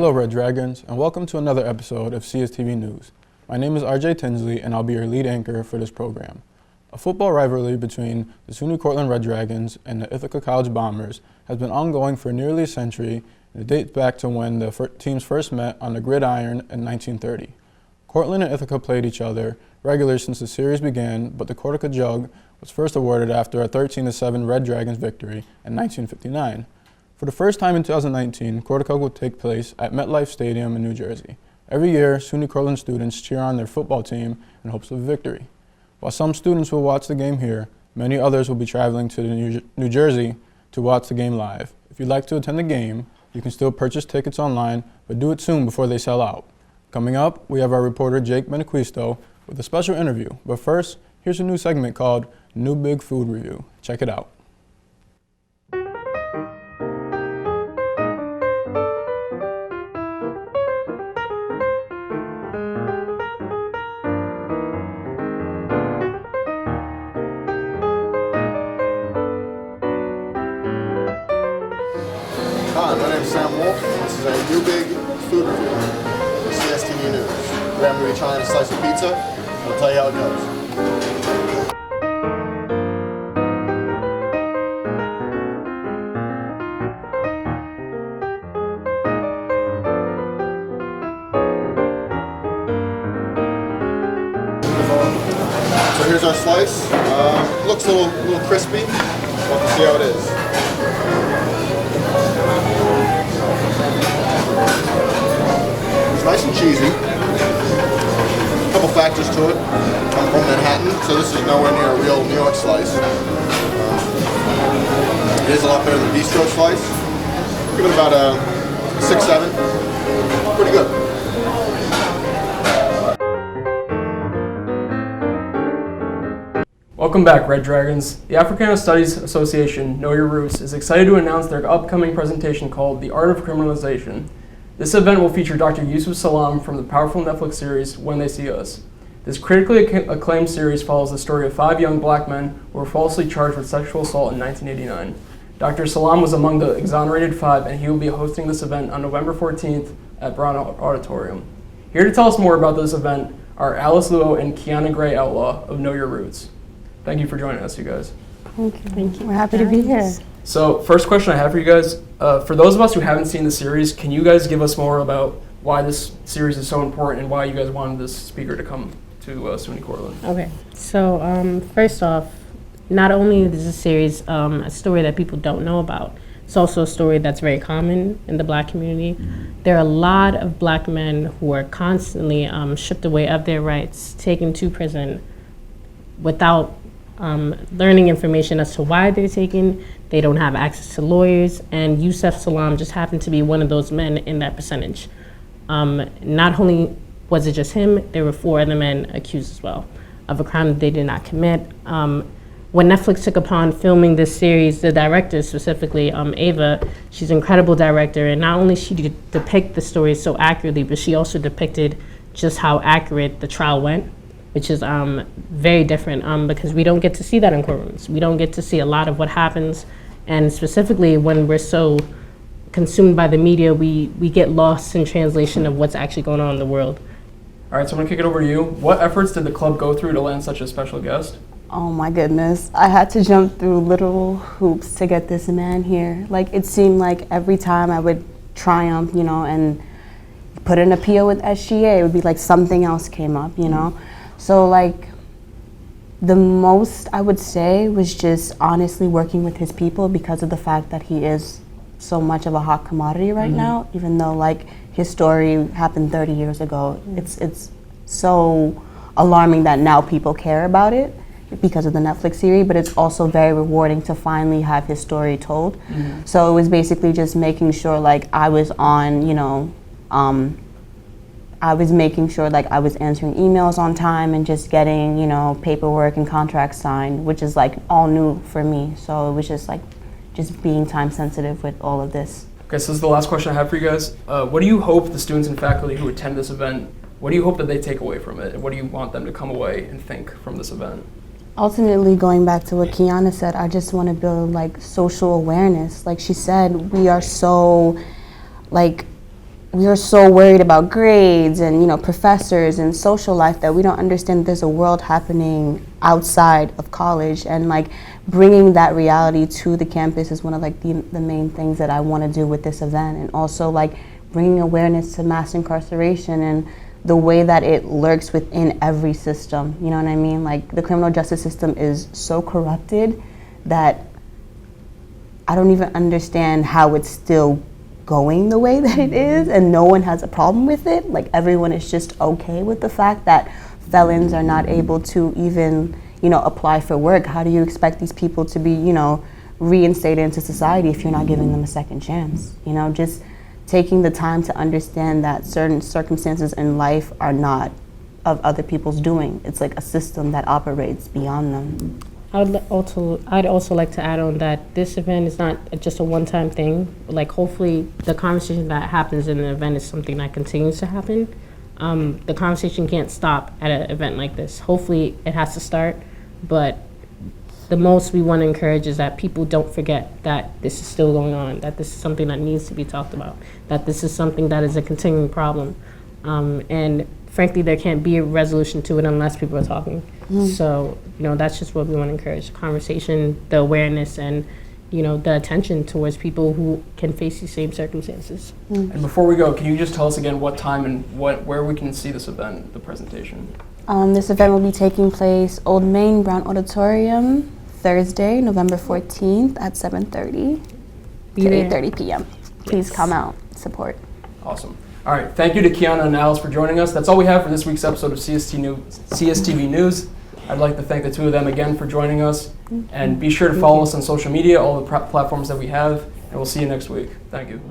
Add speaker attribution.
Speaker 1: Hello Red Dragons, and welcome to another episode of CSTV News. My name is RJ Tinsley, and I'll be your lead anchor for this program. A football rivalry between the SUNY Cortland Red Dragons and the Ithaca College Bombers has been ongoing for nearly a century, and it dates back to when the teams first met on the gridiron in 1930. Cortland and Ithaca played each other regularly since the series began, but the Cortaca Jug was first awarded after a 13-7 Red Dragons victory in 1959. For the first time in 2019, Cortaca will take place at MetLife Stadium in New Jersey. Every year, SUNY Cortland students cheer on their football team in hopes of a victory. While some students will watch the game here, many others will be traveling to New Jersey to watch the game live. If you'd like to attend the game, you can still purchase tickets online, but do it soon before they sell out. Coming up, we have our reporter Jake Benequisto with a special interview. But first, here's a new segment called New Big Food Review. Check it out.
Speaker 2: Hi, my name is Sam Wolf. This is a new big food review for CSTV News. Today I'm going to be trying a slice of pizza, and I'll tell you how it goes. So here's our slice. Looks a little crispy. We'll have to see how it is. Nice and cheesy. A couple factors to it. I'm from Manhattan, so this is nowhere near a real New York slice. It is a lot better than the bistro slice. Give it about a 6-7. Pretty good.
Speaker 3: Welcome back, Red Dragons. The Africana Studies Association, Know Your Roots, is excited to announce their upcoming presentation called The Art of Criminalization. This event will feature Dr. Yusuf Salam from the powerful Netflix series When They See Us. This critically acclaimed series follows the story of 5 young black men who were falsely charged with sexual assault in 1989. Dr. Salam was among the exonerated 5, and he will be hosting this event on November 14th at Brown Auditorium. Here to tell us more about this event are Alice Luo and Kiana Gray Outlaw of Know Your Roots. Thank you for joining us, you guys.
Speaker 4: Thank you. Thank you. We're happy to be here.
Speaker 3: So, first question I have for you guys. For those of us who haven't seen the series, can you guys give us more about why this series is so important and why you guys wanted this speaker to come to SUNY Cortland?
Speaker 4: Okay. So, first off, not only is this series a story that people don't know about, it's also a story that's very common in the black community. There are a lot of black men who are constantly stripped away of their rights, taken to prison without learning information as to why they're taken. They don't have access to lawyers, and Yusuf Salam just happened to be one of those men in that percentage. Not only was it just him, there were 4 other men accused as well of a crime that they did not commit. When Netflix took upon filming this series, the director specifically, Ava, she's an incredible director, and not only she depict the story so accurately, but she also depicted just how accurate the trial went, which is very different because we don't get to see that in courtrooms. We don't get to see a lot of what happens, and specifically when we're so consumed by the media, we get lost in translation of what's actually going on in the world.
Speaker 3: All right, so I'm gonna kick it over to you. What efforts did the club go through to land such a special guest?
Speaker 5: Oh my goodness. I had to jump through literal hoops to get this man here. Like, it seemed like every time I would triumph, and put in a PO with SGA, it would be like something else came up, So like the most I would say was just honestly working with his people because of the fact that he is so much of a hot commodity right now, even though like his story happened 30 years ago. It's so alarming that now people care about it because of the Netflix series, but it's also very rewarding to finally have his story told. So it was basically just making sure like I was on, I was making sure like I was answering emails on time and just getting, paperwork and contracts signed, which is like all new for me. So it was just like, just being time sensitive with all of this.
Speaker 3: Okay, so this is the last question I have for you guys. What do you hope the students and faculty who attend this event, what do you hope that they take away from it? And what do you want them to come away and think from this event?
Speaker 5: Ultimately, going back to what Kiana said, I just want to build like social awareness. Like she said, we are so like we are so worried about grades and, you know, professors and social life that we don't understand there's a world happening outside of college. And like bringing that reality to the campus is one of like the main things that I want to do with this event. And also like bringing awareness to mass incarceration and the way that it lurks within every system. You know what I mean? Like the criminal justice system is so corrupted that I don't even understand how it's still going the way that it is, and no one has a problem with it. Like everyone is just okay with the fact that felons are not able to even, you know, apply for work. How do you expect these people to be, you know, reinstated into society if you're not giving them a second chance? You know, just taking the time to understand that certain circumstances in life are not of other people's doing. It's like a system that operates beyond them.
Speaker 4: I'd also like to add on that this event is not just a one-time thing. Like hopefully the conversation that happens in the event is something that continues to happen. The conversation can't stop at an event like this. Hopefully it has to start, but the most we want to encourage is that people don't forget that this is still going on, that this is something that needs to be talked about, that this is something that is a continuing problem. And frankly, there can't be a resolution to it unless people are talking. So, you know, that's just what we want to encourage: the conversation, the awareness, and, you know, the attention towards people who can face these same circumstances.
Speaker 3: And before we go, can you just tell us again what time and where we can see this event, the presentation?
Speaker 5: This event will be taking place Old Main Brown Auditorium, Thursday, November 14th at 7:30 to 8:30 p.m. Please come out, support.
Speaker 3: Awesome. All right, thank you to Kiana and Alice for joining us. That's all we have for this week's episode of CSTV News. I'd like to thank the two of them again for joining us. And be sure to follow us on social media, all the platforms that we have, and we'll see you next week. Thank you.